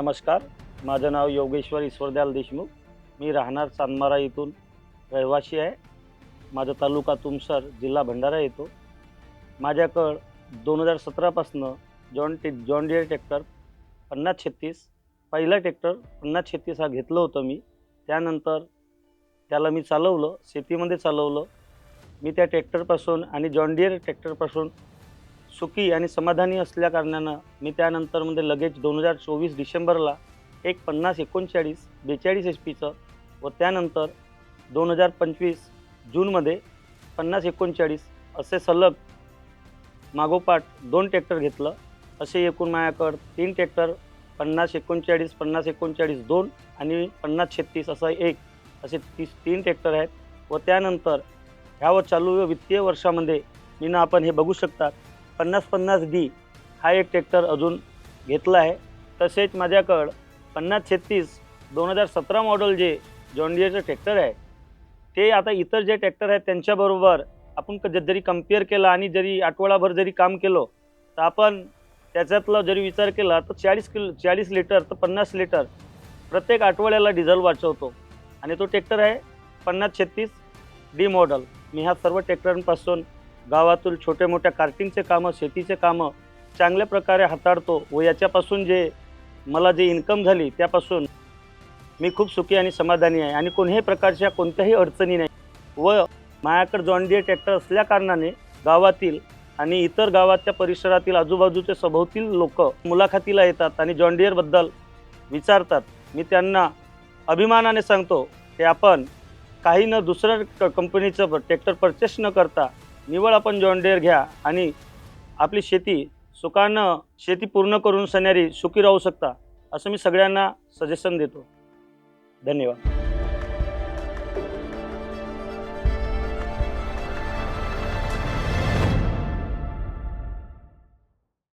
नमस्कार, माझं नाव योगेश्वर ईश्वरदयाल देशमुख। मी राहणार चांदमारा इथून रहिवासी आहे। माझा तालुका तुमसर, जिल्हा भंडारा येतो। माझ्याकडं 2017 पासून जॉन डियर ट्रॅक्टर 5036 पहिला ट्रॅक्टर 5036 हा घेतलं होतं मी। त्यानंतर त्याला मी चालवलं, शेतीमध्ये चालवलं। मी त्या ट्रॅक्टरपासून आणि जॉन डियर ट्रॅक्टरपासून सुखी आणि समाधानी असल्या कारणानं मी त्यानंतरमध्ये लगेच 2024 डिसेंबरला एक 5039 42 HP व त्यानंतर 2025 जूनमध्ये 5039 असे सलग मागोपाठ 2 ट्रॅक्टर घेतलं। असे एकूण माझ्याकडं 3 ट्रॅक्टर 5039 5039 2 आणि 5036 असा एक असे 3 ट्रॅक्टर आहेत। व त्यानंतर ह्या चालू वित्तीय वर्षामध्ये मी आपण हे बघू शकता 5050D हा एक ट्रॅक्टर अजून घेतला आहे। तसेच माझ्याकडं 5036 2017 मॉडेल जे जॉन डियरचं ट्रॅक्टर आहे ते आता इतर जे ट्रॅक्टर आहेत त्यांच्याबरोबर आपण जरी कंपेअर केला आणि जरी आठवडाभर जरी काम केलं तर आपण त्याच्यातला जरी विचार केला तर 40 लिटर तर 50 लिटर प्रत्येक आठवड्याला डिझेल वाचवतो। आणि तो ट्रॅक्टर आहे 5036D मॉडेल। मी ह्या सर्व ट्रॅक्टरांपासून गावातील छोटे मोठ्या कार्टिंगचे कामं, शेतीचे कामं चांगल्या प्रकारे हाताळतो व याच्यापासून जे मला जे इन्कम झाली त्यापासून मी खूप सुखी आणि समाधानी आहे आणि कोणत्याही प्रकारच्या कोणत्याही अडचणी नाही। व माझ्याकडे जॉन डियर ट्रॅक्टर असल्या कारणाने गावातील आणि इतर गावाच्या परिसरातील आजूबाजूचे सभोवतील लोक मुलाखतीला येतात आणि जॉन डियरबद्दल विचारतात। मी त्यांना अभिमानाने सांगतो की आपण काही न दुसऱ्या कंपनीचं ट्रॅक्टर परचेस न करता निवळ आपण जॉन डियर घ्या आणि आपली शेती सुखानं शेती पूर्ण करून सणारी सुखी राहू शकता, असं मी सगळ्यांना सजेशन देतो। धन्यवाद।